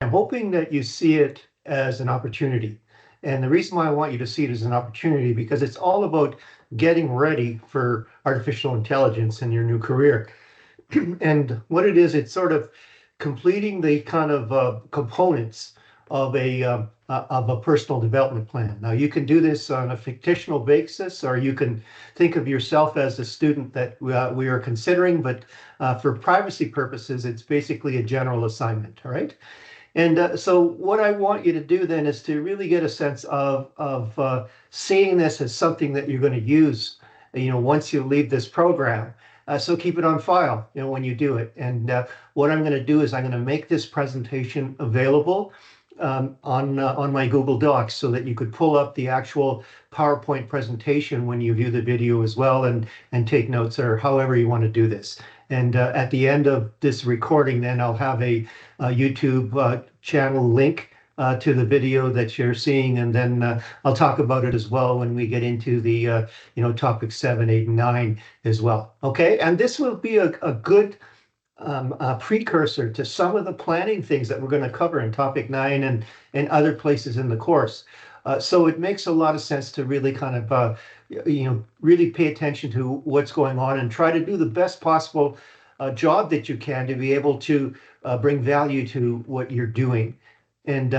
I'm hoping that you see it as an opportunity. And the reason why I want you to see it as an opportunity, because it's all about getting ready for artificial intelligence in your new career. And what it is, it's sort of completing the kind of components of a personal development plan. Now, you can do this on a fictional basis, or you can think of yourself as a student that we are considering. But for privacy purposes, it's basically a general assignment. All right. And so what I want you to do then is to really get a sense of seeing this as something that you're going to use, once you leave this program. So keep it on file, when you do it. And what I'm going to do is I'm going to make this presentation available on my Google Docs so that you could pull up the actual PowerPoint presentation when you view the video as well, and take notes, or however you want to do this. And at the end of this recording, then I'll have a YouTube channel link to the video that you're seeing, and then I'll talk about it as well when we get into the topic 7, 8, and 9 as well. Okay, and this will be a good precursor to some of the planning things that we're going to cover in topic 9 and other places in the course. So it makes a lot of sense to really kind of really pay attention to what's going on and try to do the best possible job that you can to be able to bring value to what you're doing, and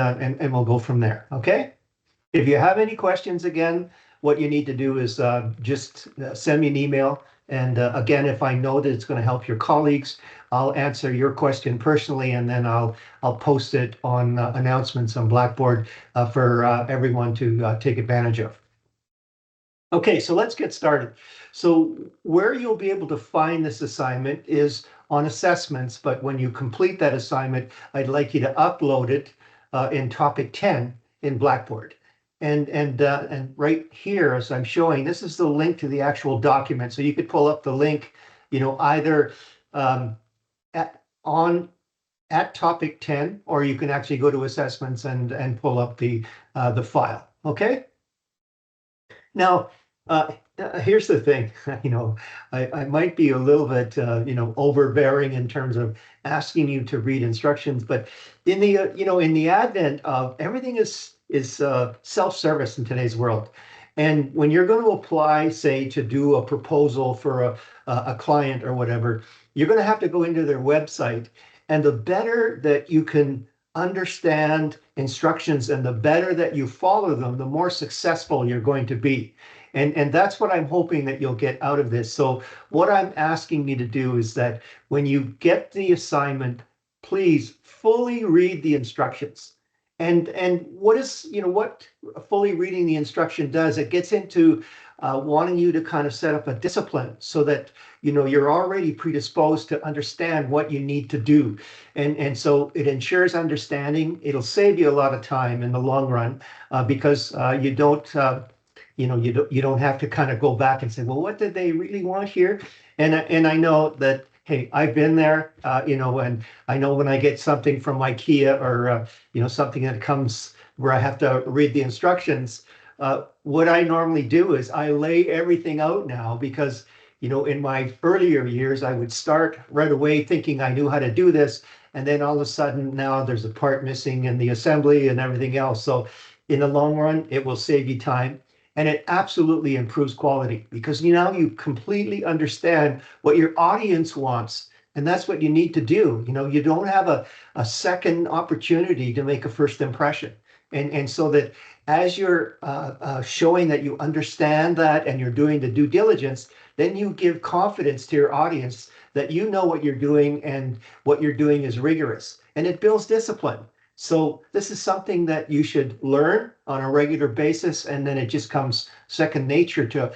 we'll go from there. Okay. If you have any questions, again, what you need to do is just send me an email. And again, if I know that it's going to help your colleagues, I'll answer your question personally, and then I'll post it on announcements on Blackboard for everyone to take advantage of. Okay, so let's get started. So where you'll be able to find this assignment is on assessments, but when you complete that assignment, I'd like you to upload it in topic 10 in Blackboard. And right here, as I'm showing, this is the link to the actual document. So you could pull up the link, either at topic 10, or you can actually go to assessments and pull up the file. Okay. Now, here's the thing. I might be a little bit overbearing in terms of asking you to read instructions, but in the advent of everything is self-service in today's world. And when you're going to apply, say, to do a proposal for a client or whatever, you're going to have to go into their website. And the better that you can understand instructions and the better that you follow them, the more successful you're going to be. And that's what I'm hoping that you'll get out of this. So what I'm asking you to do is that when you get the assignment, please fully read the instructions. And what fully reading the instruction does, it gets into wanting you to kind of set up a discipline so that you're already predisposed to understand what you need to do, and so it ensures understanding. It'll save you a lot of time in the long run because you don't have to kind of go back and say, well, what did they really want here? And I know that, hey, I've been there, and I know when I get something from IKEA or something that comes where I have to read the instructions. What I normally do is I lay everything out now, because in my earlier years, I would start right away thinking I knew how to do this. And then all of a sudden now there's a part missing in the assembly and everything else. So in the long run, it will save you time. And it absolutely improves quality, because now you completely understand what your audience wants. And that's what you need to do. You don't have a second opportunity to make a first impression. And so that as you're showing that you understand that and you're doing the due diligence, then you give confidence to your audience that you know what you're doing and what you're doing is rigorous, and it builds discipline. So this is something that you should learn on a regular basis, and then it just comes second nature to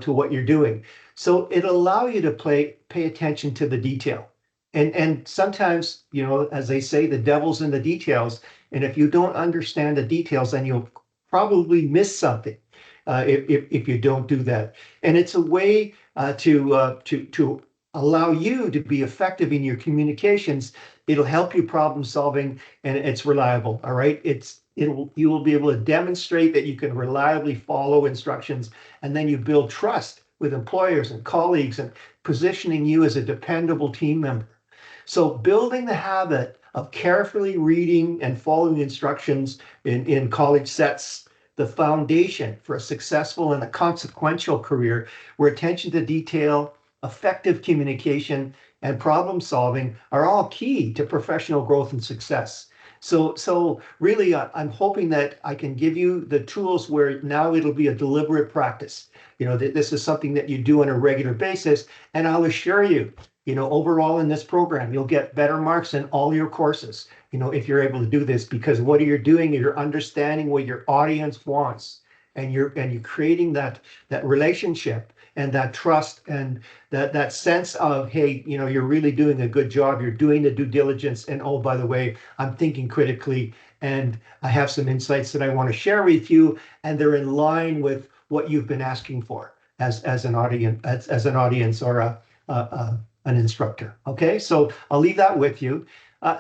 what you're doing. So it'll allow you to pay attention to the detail. And sometimes, as they say, the devil's in the details. And if you don't understand the details, then you'll probably miss something if you don't do that. And it's a way to allow you to be effective in your communications. It'll help you problem solving, and it's reliable. All right. You will be able to demonstrate that you can reliably follow instructions, and then you build trust with employers and colleagues, and positioning you as a dependable team member. So building the habit of carefully reading and following instructions in college sets the foundation for a successful and a consequential career where attention to detail, effective communication, and problem solving are all key to professional growth and success. So really, I'm hoping that I can give you the tools where now it'll be a deliberate practice. This is something that you do on a regular basis, and I'll assure you, overall in this program, you'll get better marks in all your courses, if you're able to do this, because what you're doing, you're understanding what your audience wants, and you're creating that relationship and that trust and that sense of, hey, you're really doing a good job. You're doing the due diligence. And oh, by the way, I'm thinking critically, and I have some insights that I want to share with you, and they're in line with what you've been asking for as an audience or an instructor. Okay, so I'll leave that with you.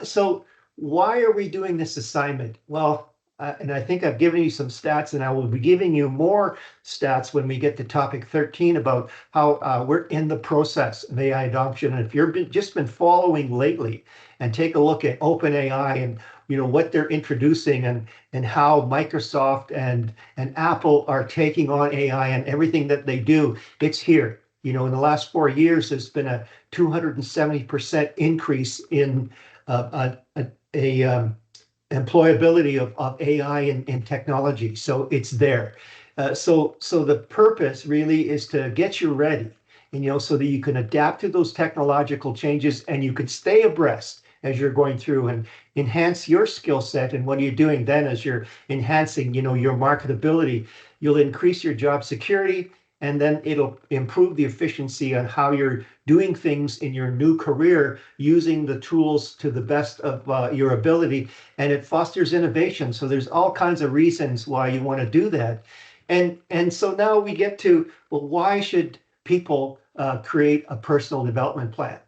So why are we doing this assignment? Well, and I think I've given you some stats, and I will be giving you more stats when we get to topic 13 about how we're in the process of AI adoption. And if you've just been following lately, and take a look at OpenAI and what they're introducing and how Microsoft and Apple are taking on AI and everything that they do, it's here. In the last 4 years, there's been a 270% increase in employability of AI in technology. So it's there. So the purpose really is to get you ready, so that you can adapt to those technological changes and you can stay abreast as you're going through and enhance your skill set. And what are you doing then as you're enhancing, your marketability? You'll increase your job security, and then it'll improve the efficiency on how you're doing things in your new career using the tools to the best of your ability, and it fosters innovation. So there's all kinds of reasons why you want to do that. And so now we get to, well, why should people create a personal development plan?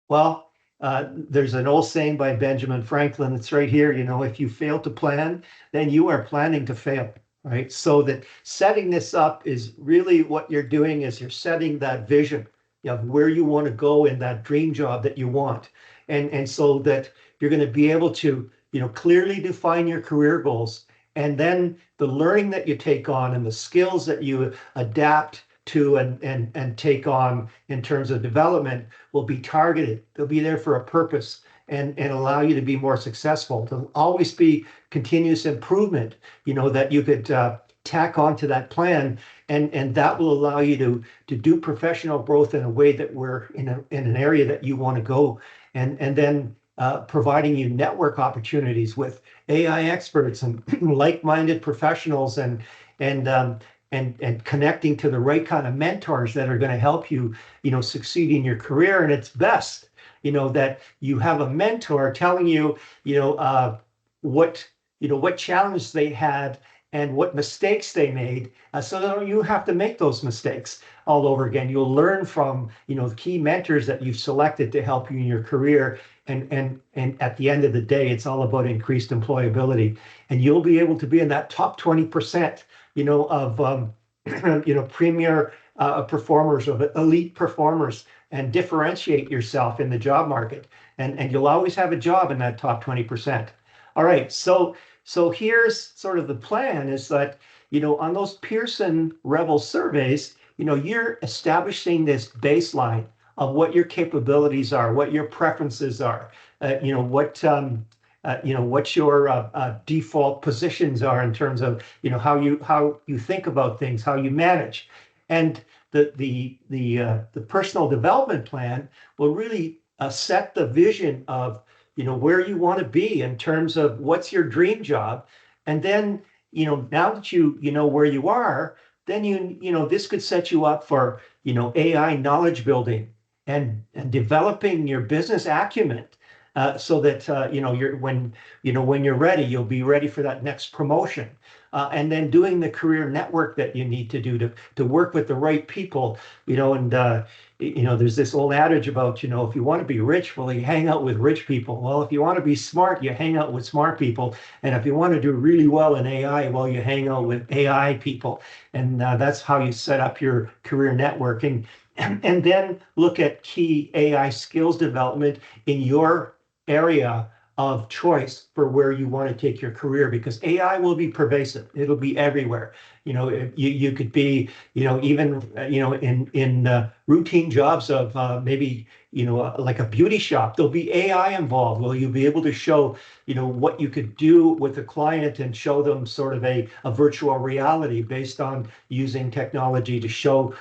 Well, there's an old saying by Benjamin Franklin that's right here, if you fail to plan, then you are planning to fail. Right. So that setting this up is really what you're doing is you're setting that vision of where you want to go in that dream job that you want. And so that you're going to be able to, clearly define your career goals. And then the learning that you take on and the skills that you adapt to and take on in terms of development will be targeted. They'll be there for a purpose. And allow you to be more successful. There'll always be continuous improvement, that you could tack onto that plan, and that will allow you to do professional growth in a way that we're in an area that you want to go, and then providing you network opportunities with AI experts and like-minded professionals, and connecting to the right kind of mentors that are going to help you, succeed in your career. And it's best that you have a mentor telling you, what challenge they had and what mistakes they made, so that you have to make those mistakes all over again. You'll learn from, the key mentors that you've selected to help you in your career. And at the end of the day, it's all about increased employability. And you'll be able to be in that top 20%, of, premier performers, of elite performers, and differentiate yourself in the job market. And you'll always have a job in that top 20%. All right, so here's sort of the plan is that, on those Pearson Revel surveys, you're establishing this baseline of what your capabilities are, what your preferences are, what your default positions are in terms of, how you think about things, how you manage. And the personal development plan will really set the vision of, where you want to be in terms of what's your dream job. And then, now that you know where you are, then this could set you up for, AI knowledge building and developing your business acumen, so that when you're ready, you'll be ready for that next promotion. And then doing the career network that you need to do to work with the right people, there's this old adage about, if you want to be rich, well, you hang out with rich people. Well, if you want to be smart, you hang out with smart people. And if you want to do really well in AI, well, you hang out with AI people. And that's how you set up your career networking. and then look at key AI skills development in your area of choice for where you want to take your career, because AI will be pervasive. It'll be everywhere. You could be, even, in routine jobs of maybe, like a beauty shop, there'll be AI involved. Will you be able to show, what you could do with a client and show them sort of a virtual reality based on using technology to show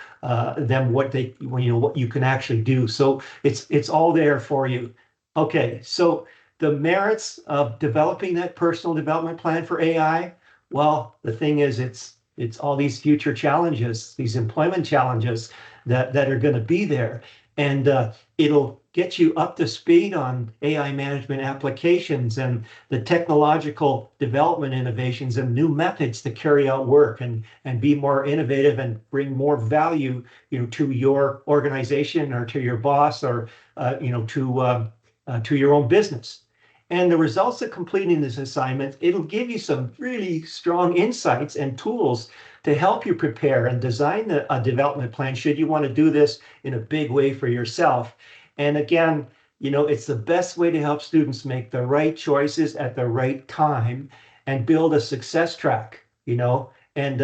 them what what you can actually do. So it's all there for you. Okay, so the merits of developing that personal development plan for AI, well, the thing is, it's all these future challenges, these employment challenges that are going to be there, and it'll get you up to speed on AI management applications and the technological development innovations and new methods to carry out work and be more innovative and bring more value, to your organization or to your boss or to your own business. And the results of completing this assignment, it'll give you some really strong insights and tools to help you prepare and design a development plan should you want to do this in a big way for yourself. And again, it's the best way to help students make the right choices at the right time and build a success track, and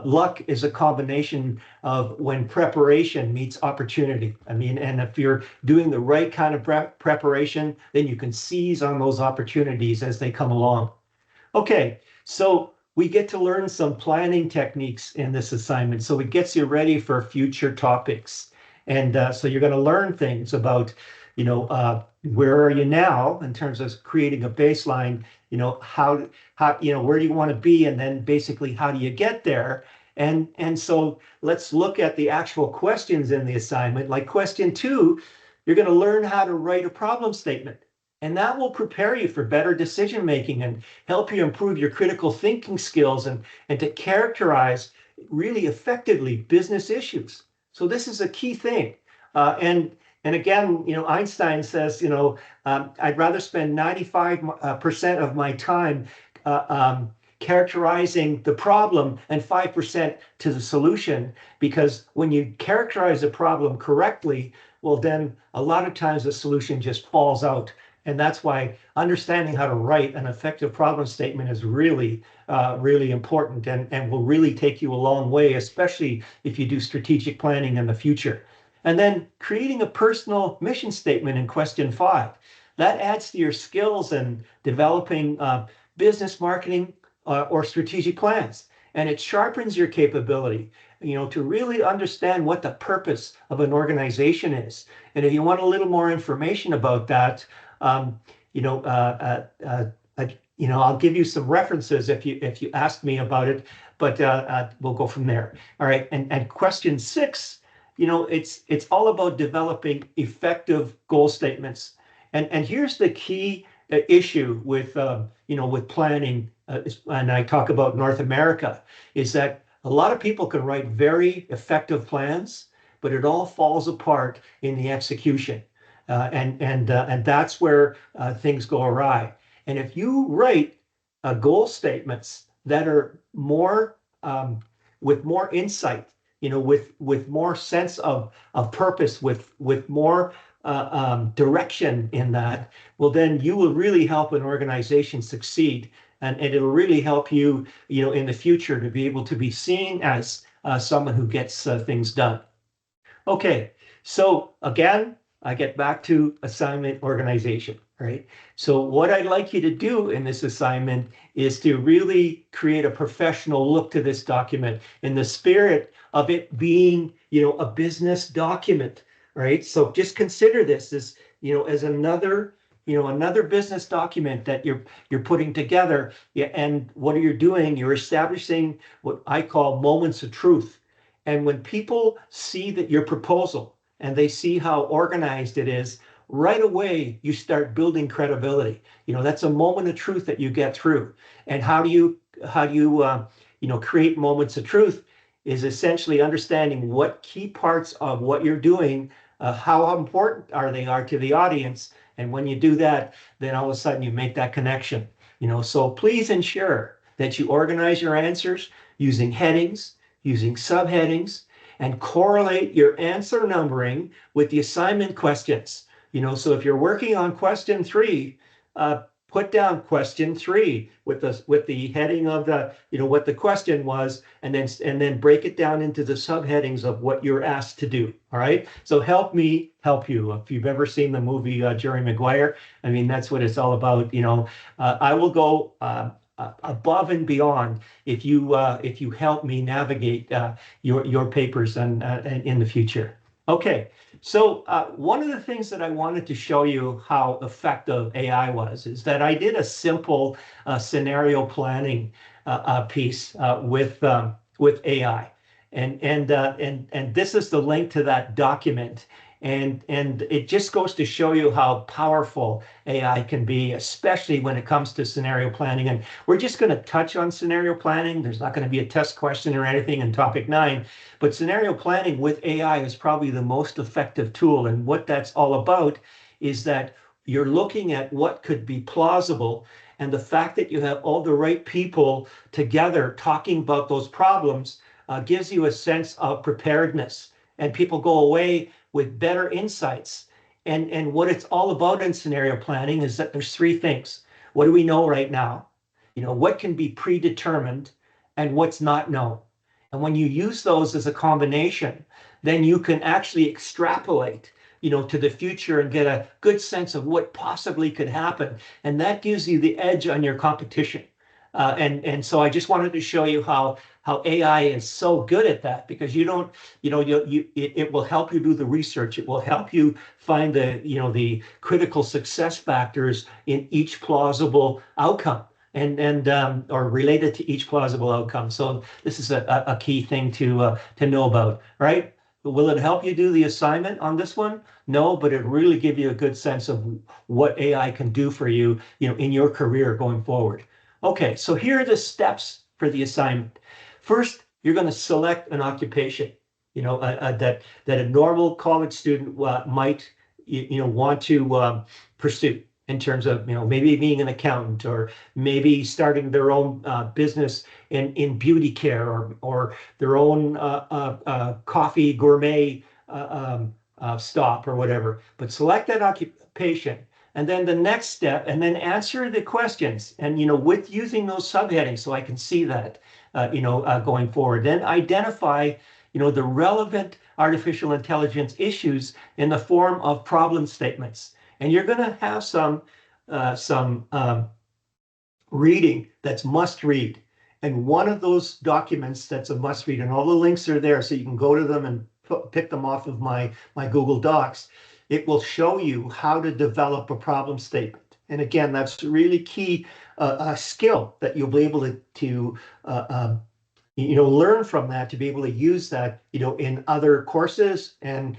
luck is a combination of when preparation meets opportunity. I mean, and if you're doing the right kind of preparation, then you can seize on those opportunities as they come along. Okay, so we get to learn some planning techniques in this assignment. So it gets you ready for future topics. And so you're going to learn things about, where are you now in terms of creating a baseline, how where do you want to be, and then basically how do you get there? And so let's look at the actual questions in the assignment. Like question 2, you're going to learn how to write a problem statement, and that will prepare you for better decision making and help you improve your critical thinking skills and to characterize really effectively business issues. So this is a key thing. And again, Einstein says, I'd rather spend 95% of my time characterizing the problem and 5% to the solution, because when you characterize a problem correctly, well, then a lot of times the solution just falls out. And that's why understanding how to write an effective problem statement is really, really important and will really take you a long way, especially if you do strategic planning in the future. And then creating a personal mission statement in question 5. That adds to your skills in developing business marketing or strategic plans. And it sharpens your capability, to really understand what the purpose of an organization is. And if you want a little more information about that, I'll give you some references if you ask me about it, but we'll go from there. All right, and question 6, it's all about developing effective goal statements. And here's the key issue with planning, and I talk about North America, is that a lot of people can write very effective plans, but it all falls apart in the execution. And that's where things go awry. And if you write goal statements that are more with more insight, with more sense of purpose, with more direction in that, well, then you will really help an organization succeed, and it'll really help you, in the future to be able to be seen as someone who gets things done. Okay, so again, I get back to assignment organization, right? So what I'd like you to do in this assignment is to really create a professional look to this document in the spirit of it being, a business document, right? So just consider this as, as another business document that you're putting together. Yeah, and what are you doing? You're establishing what I call moments of truth. And when people see that your proposal and they see how organized it is, right away you start building credibility. That's a moment of truth that you get through. And how do you create moments of truth is essentially understanding what key parts of what you're doing, how important they are to the audience. And when you do that, then all of a sudden you make that connection. So please ensure that you organize your answers using headings, using subheadings, and correlate your answer numbering with the assignment questions. So if you're working on question 3, put down question 3 with the heading of the what the question was, and then break it down into the subheadings of what you're asked to do. All right. So help me help you. If you've ever seen the movie Jerry Maguire, I mean that's what it's all about. I will go above and beyond if you help me navigate your papers and in the future. Okay. So one of the things that I wanted to show you how effective AI was is that I did a simple scenario planning piece with AI, and this is the link to that document, and it just goes to show you how powerful AI can be, especially when it comes to scenario planning. And we're just going to touch on scenario planning. There's not going to be a test question or anything in topic 9. But scenario planning with AI is probably the most effective tool. And what that's all about is that you're looking at what could be plausible. And the fact that you have all the right people together talking about those problems gives you a sense of preparedness. And people go away with better insights. And what it's all about in scenario planning is that there's 3 things. What do we know right now? What can be predetermined and what's not known. And when you use those as a combination, then you can actually extrapolate, to the future and get a good sense of what possibly could happen. And that gives you the edge on your competition. And so I just wanted to show you how AI is so good at that, because it will help you do the research. It will help you find the critical success factors in each plausible outcome, or related to each plausible outcome. So this is a key thing to know about, right? Will it help you do the assignment on this one? No, but it really give you a good sense of what AI can do for you, in your career going forward. Okay, so here are the steps for the assignment. First, you're going to select an occupation, that a normal college student might, want to pursue, in terms of, maybe being an accountant, or maybe starting their own business in beauty care, or their own coffee gourmet stop or whatever. But select that occupation. And then the next step, and then answer the questions, and with using those subheadings, so I can see that going forward. Then identify the relevant artificial intelligence issues in the form of problem statements. And you're going to have some reading that's must read. And one of those documents that's a must read, and all the links are there, so you can go to them and pick them off of my Google Docs. It will show you how to develop a problem statement. And again, that's really key, a skill that you'll be able to learn from that, to be able to use that, in other courses and,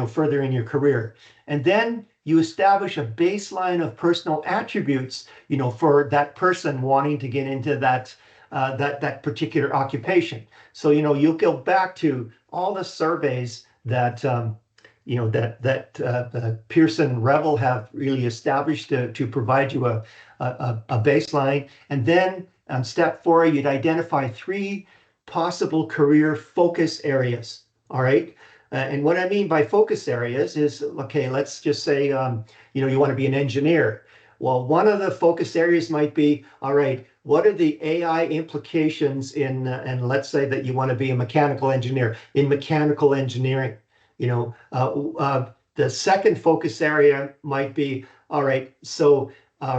further in your career. And then you establish a baseline of personal attributes, for that person wanting to get into that particular occupation. So, you'll go back to all the surveys that Pearson Revel have really established to provide you a baseline. And then on step 4, you'd identify 3 possible career focus areas. All right. And what I mean by focus areas is, okay, let's just say, you want to be an engineer. Well, one of the focus areas might be, all right, what are the AI implications and let's say that you want to be a mechanical engineer, in mechanical engineering. The second focus area might be, all right, so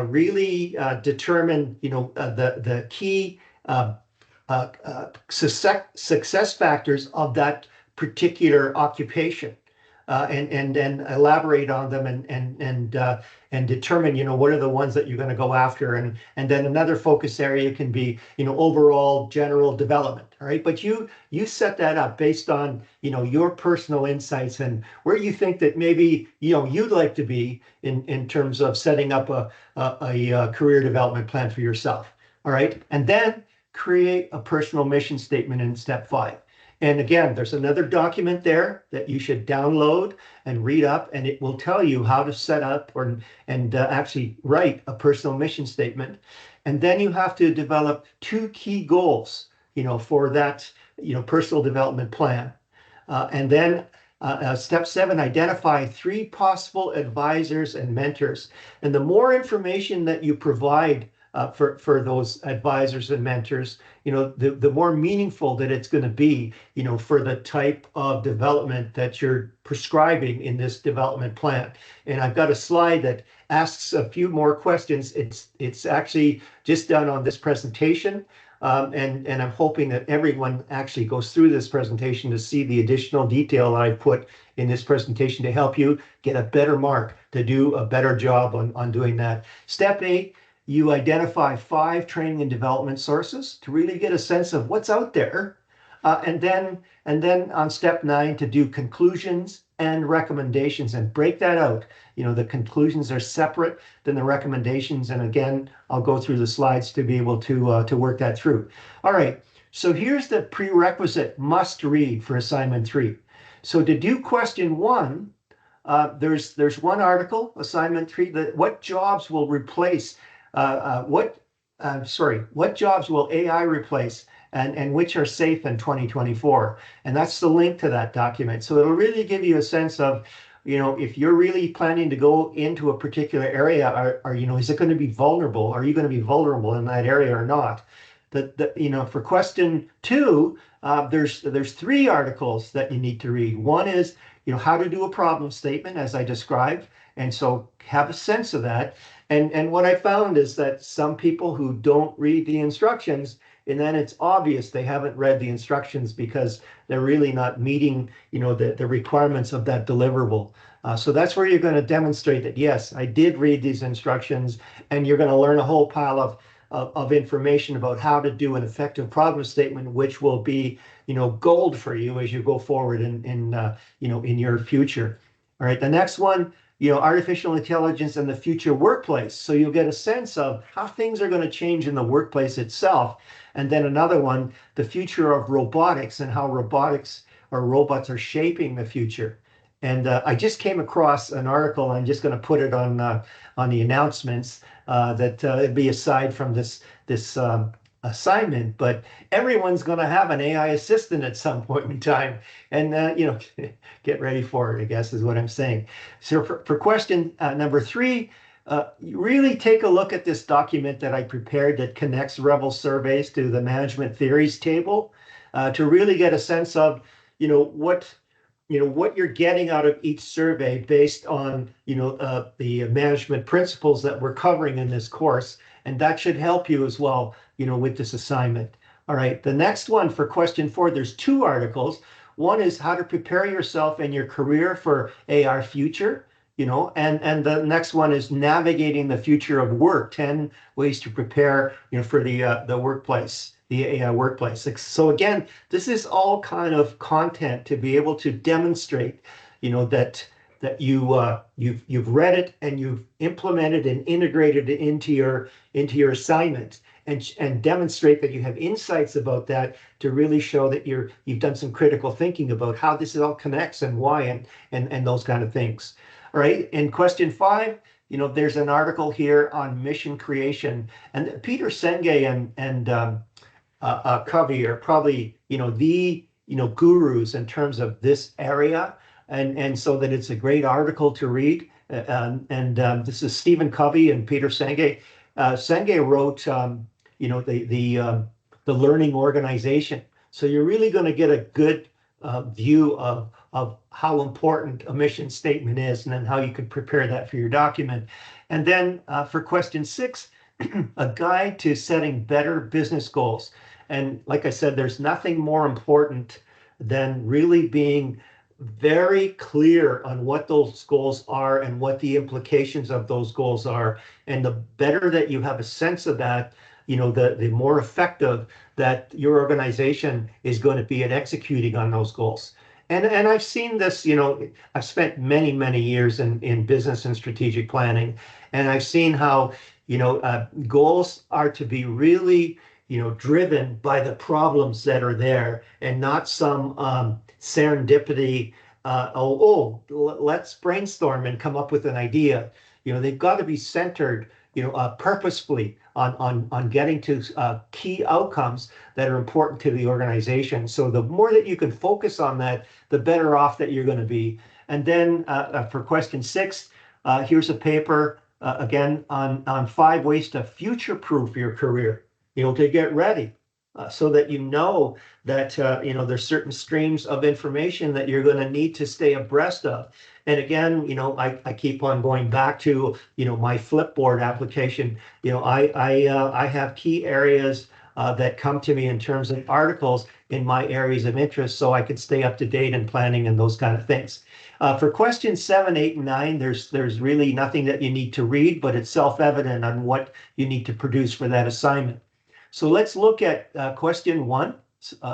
really determine, the key success factors of that particular occupation, and elaborate on them, and determine, what are the ones that you're going to go after, and then another focus area can be, overall general development. All right, but you set that up based on, your personal insights and where you think that maybe, you'd like to be in terms of setting up a career development plan for yourself. All right, and then create a personal mission statement in step 5. And again, there's another document there that you should download and read up, and it will tell you how to set up and actually write a personal mission statement. And then you have to develop 2 key goals, for that, personal development plan. And then step 7, identify 3 possible advisors and mentors. And the more information that you provide for those advisors and mentors, the more meaningful that it's going to be, for the type of development that you're prescribing in this development plan. And I've got a slide that asks a few more questions. It's actually just done on this presentation. And I'm hoping that everyone actually goes through this presentation to see the additional detail that I put in this presentation to help you get a better mark, to do a better job on doing that. Step 8, you identify 5 training and development sources to really get a sense of what's out there. And then on step 9, to do conclusions and recommendations and break that out. The conclusions are separate than the recommendations. And again, I'll go through the slides to be able to work that through. All right, so here's the prerequisite must read for assignment 3. So to do question 1, there's one article, assignment 3, what jobs will replace, what jobs will AI replace? And which are safe in 2024. And that's the link to that document. So it'll really give you a sense of, if you're really planning to go into a particular area, is it going to be vulnerable? Are you going to be vulnerable in that area or not? For question 2, there's 3 articles that you need to read. One is, how to do a problem statement, as I described. And so have a sense of that. And what I found is that some people who don't read the instructions, and then it's obvious they haven't read the instructions because they're really not meeting, the requirements of that deliverable. So that's where you're going to demonstrate that, yes, I did read these instructions, and you're going to learn a whole pile of information about how to do an effective problem statement, which will be, gold for you as you go forward in your future. All right, the next one, artificial intelligence and the future workplace. So you'll get a sense of how things are going to change in the workplace itself. And then another one, the future of robotics and how robotics or robots are shaping the future. And I just came across an article. I'm just going to put it on the announcements that it'd be aside from this assignment, but everyone's going to have an AI assistant at some point in time. And, get ready for it, I guess, is what I'm saying. So for question number 3, you really take a look at this document that I prepared that connects Rebel surveys to the management theories table to really get a sense of, what you're getting out of each survey based on, the management principles that we're covering in this course. And that should help you as well, with this assignment. All right, the next one for question 4, there's 2 articles. One is how to prepare yourself and your career for AR future, and the next one is navigating the future of work, 10 ways to prepare, for the workplace, the AI workplace. So again, this is all kind of content to be able to demonstrate, that you've read it and you've implemented and integrated it into your assignment, and demonstrate that you have insights about that to really show that you've done some critical thinking about how this all connects and why and those kind of things. All right, in question 5, there's an article here on mission creation, and Peter Senge and Covey are probably the gurus in terms of this area, and so that it's a great article to read. This is Stephen Covey and Peter Senge. Senge wrote the learning organization, so you're really going to get a good view of how important a mission statement is, and then how you can prepare that for your document. And then for question 6, a guide to setting better business goals. And like I said, there's nothing more important than really being very clear on what those goals are and what the implications of those goals are. And the better that you have a sense of that, the more effective that your organization is going to be at executing on those goals. And I've seen this, I've spent many, many years in business and strategic planning, and I've seen how, goals are to be really, driven by the problems that are there, and not some serendipity, let's brainstorm and come up with an idea. They've got to be centered, purposefully on getting to key outcomes that are important to the organization. So the more that you can focus on that, the better off that you're going to be. And then for question 6, here's a paper again on 5 ways to future-proof your career, to get ready. So that that there's certain streams of information that you're going to need to stay abreast of. And again, I keep on going back to my Flipboard application. I have key areas that come to me in terms of articles in my areas of interest, so I can stay up to date in planning and those kind of things. For questions 7, 8, and 9, there's really nothing that you need to read, but it's self-evident on what you need to produce for that assignment. So let's look at question 1,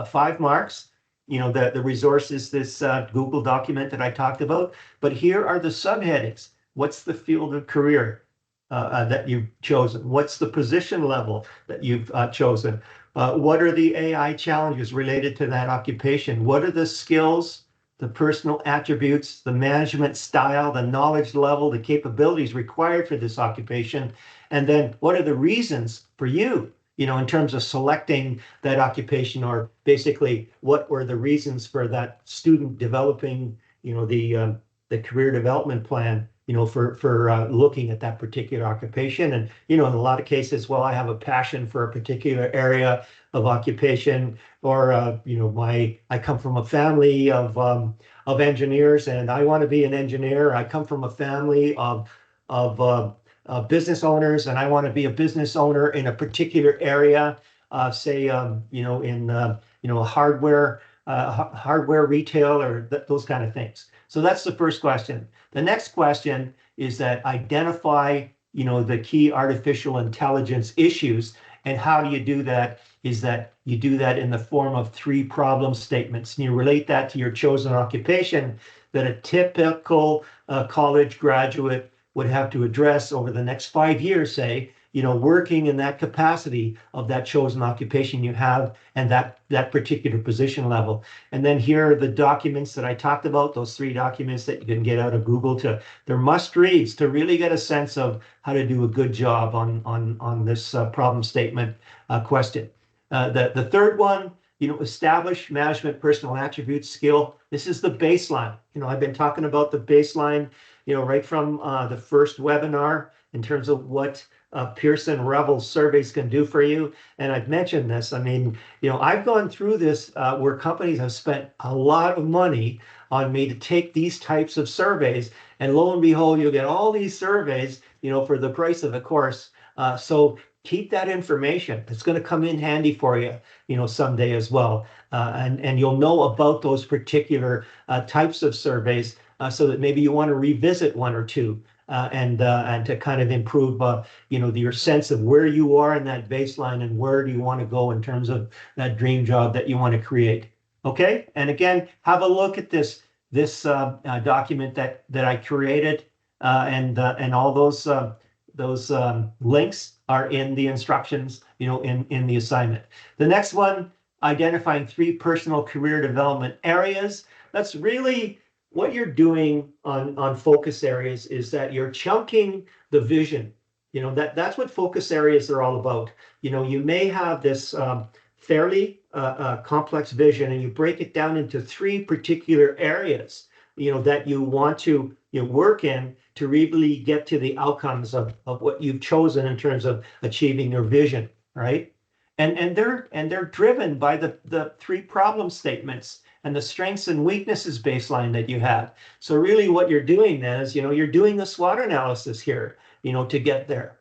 5 marks. The resource is this Google document that I talked about. But here are the subheadings. What's the field of career that you've chosen? What's the position level that you've chosen? What are the AI challenges related to that occupation? What are the skills, the personal attributes, the management style, the knowledge level, the capabilities required for this occupation? And then what are the reasons for you? In terms of selecting that occupation, or basically what were the reasons for that student developing, the career development plan, for looking at that particular occupation. And, in a lot of cases, well, I have a passion for a particular area of occupation, or, I come from a family of engineers and I want to be an engineer. I come from a family of business owners, and I want to be a business owner in a particular area, say, in hardware retail, or those kind of things. So that's the first question. The next question is that identify, the key artificial intelligence issues. And how do you do that? Is that you do that in the form of 3 problem statements, and you relate that to your chosen occupation that a typical college graduate would have to address over the next 5 years, say, working in that capacity of that chosen occupation you have, and that particular position level. And then here are the documents that I talked about, those 3 documents that you can get out of Google. They're must reads to really get a sense of how to do a good job on this problem statement question. The third one, establish management personal attributes skill. This is the baseline. I've been talking about the baseline, right from the first webinar in terms of what Pearson Revel surveys can do for you. And I've mentioned this. I mean, I've gone through this where companies have spent a lot of money on me to take these types of surveys. And lo and behold, you'll get all these surveys, for the price of a course. So keep that information. It's going to come in handy for you, someday as well. And you'll know about those particular types of surveys, so that maybe you want to revisit 1 or 2 and to kind of improve, your sense of where you are in that baseline and where do you want to go in terms of that dream job that you want to create. Okay, and again, have a look at this document that I created, and all those links are in the instructions, in the assignment. The next one, identifying 3 personal career development areas. That's really what you're doing on focus areas, is that you're chunking the vision. That's what focus areas are all about. You may have this fairly complex vision, and you break it down into 3 particular areas, that you want to work in to really get to the outcomes of what you've chosen in terms of achieving your vision, right? And they're driven by the 3 problem statements and the strengths and weaknesses baseline that you have. So really what you're doing then is, you're doing a SWOT analysis here, to get there,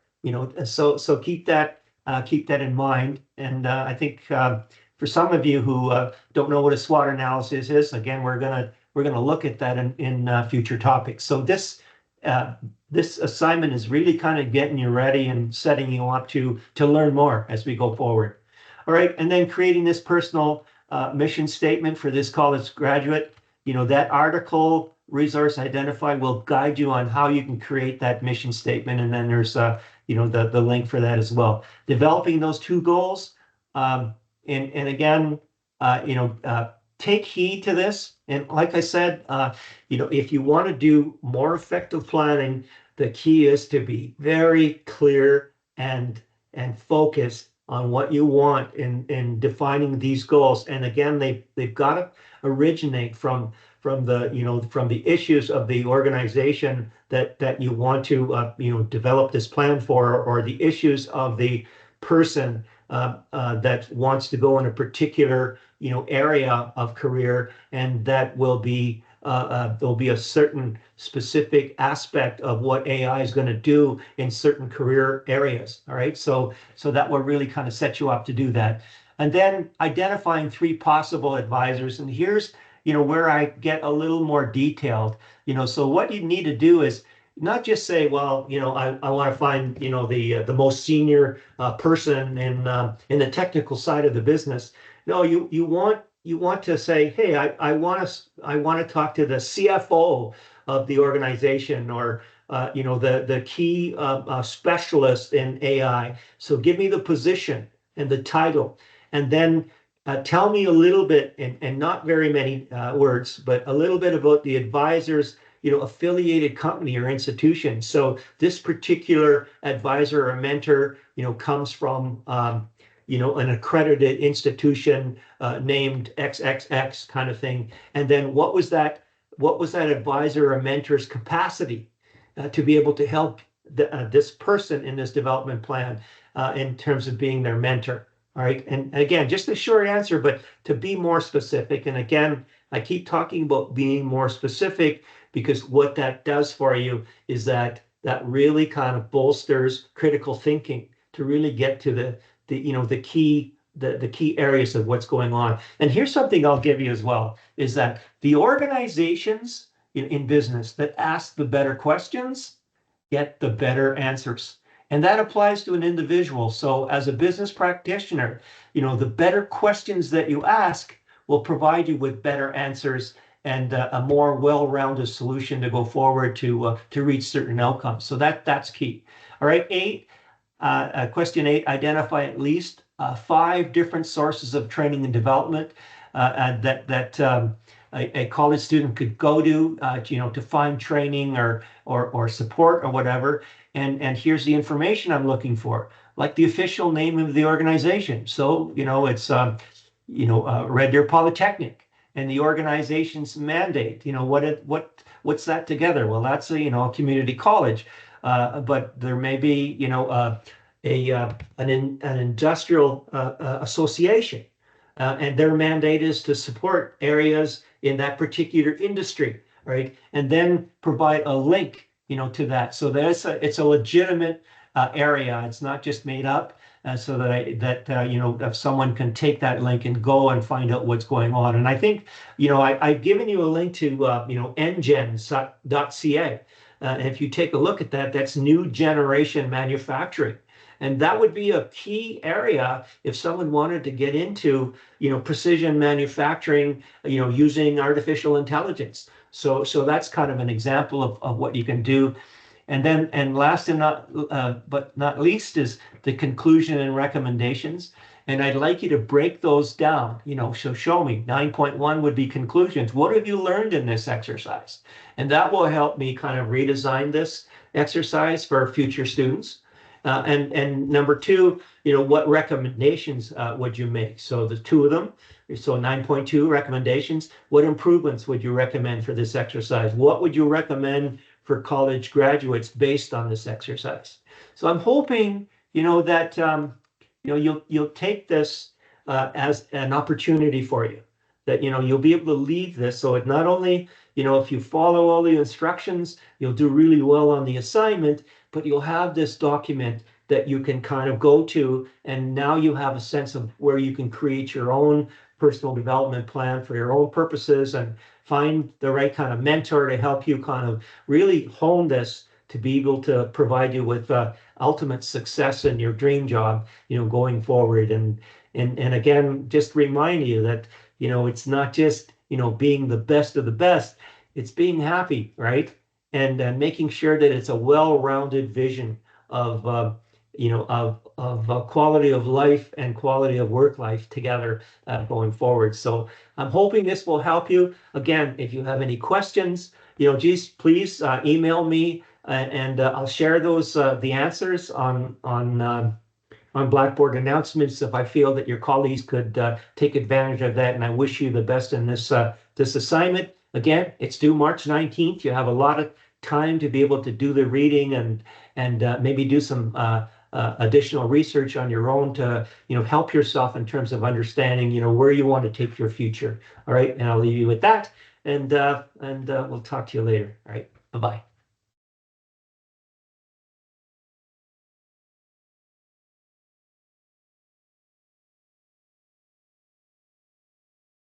so keep that in mind. And I think for some of you who don't know what a SWOT analysis is, again, we're gonna look at that in future topics. So this assignment is really kind of getting you ready and setting you up to learn more as we go forward. All right, and then creating this personal mission statement for this college graduate. That article resource identify will guide you on how you can create that mission statement, and then there's the link for that as well. Developing those 2 goals, and again, take heed to this. And like I said, if you want to do more effective planning, the key is to be very clear and focused on what you want in defining these goals. And again, they've got to originate from the from the issues of the organization that you want to develop this plan for, or the issues of the person that wants to go in a particular area of career, and that will be there'll be a certain specific aspect of what AI is going to do in certain career areas. All right, so that will really kind of set you up to do that. And then identifying 3 possible advisors. And here's where I get a little more detailed. So what you need to do is not just say, well, I want to find the most senior person in the technical side of the business. No, you want to say, hey, I want to talk to the CFO of the organization, or the key specialist in AI. So give me the position and the title, and then tell me a little bit, and not very many words, but a little bit about the advisor's affiliated company or institution. So this particular advisor or mentor comes from an accredited institution named XXX kind of thing. And then what was that advisor or mentor's capacity to be able to help this person in this development plan in terms of being their mentor? All right. And again, just a short answer, but to be more specific. And again, I keep talking about being more specific, because what that does for you is that really kind of bolsters critical thinking to really get to the key areas of what's going on. And here's something I'll give you as well, is that the organizations in business that ask the better questions get the better answers. And that applies to an individual. So as a business practitioner, the better questions that you ask will provide you with better answers and a more well-rounded solution to go forward to reach certain outcomes. So that's key. All right, question 8, identify at least 5 different sources of training and development that a college student could go to find training or support or whatever. And here's the information I'm looking for, like the official name of the organization. So it's Red Deer Polytechnic, and the organization's mandate. What's that together? Well, that's a community college, but there may be an industrial association, and their mandate is to support areas in that particular industry, right? And then provide a link to that, so that it's a legitimate area. It's not just made up, so that if someone can take that link and go and find out what's going on. And I think I've given you a link to ngens.ca. And if you take a look at that, that's new generation manufacturing. And that would be a key area if someone wanted to get into precision manufacturing, using artificial intelligence. So that's kind of an example of what you can do. And last and but not least is the conclusion and recommendations. And I'd like you to break those down, so show me. 9.1 would be conclusions. What have you learned in this exercise? And that will help me kind of redesign this exercise for future students. And number 2, what recommendations would you make? So the 2 of them. So 9.2 recommendations. What improvements would you recommend for this exercise? What would you recommend for college graduates based on this exercise? So I'm hoping, that you'll take this as an opportunity for you, that you'll be able to leave this. So it not only, if you follow all the instructions, you'll do really well on the assignment, but you'll have this document that you can kind of go to, and now you have a sense of where you can create your own personal development plan for your own purposes, and find the right kind of mentor to help you kind of really hone this to be able to provide you with ultimate success in your dream job, going forward. And again, just remind you that, it's not just, being the best of the best, it's being happy, right? And making sure that it's a well-rounded vision of quality of life and quality of work life together going forward. So I'm hoping this will help you. Again, if you have any questions, please email me and I'll share those the answers on Blackboard announcements if I feel that your colleagues could take advantage of that. And I wish you the best in this assignment. Again, it's due March 19th. You have a lot of time to be able to do the reading and maybe do some additional research on your own to help yourself in terms of understanding where you want to take your future. All right, and I'll leave you with that, and we'll talk to you later. All right, bye-bye.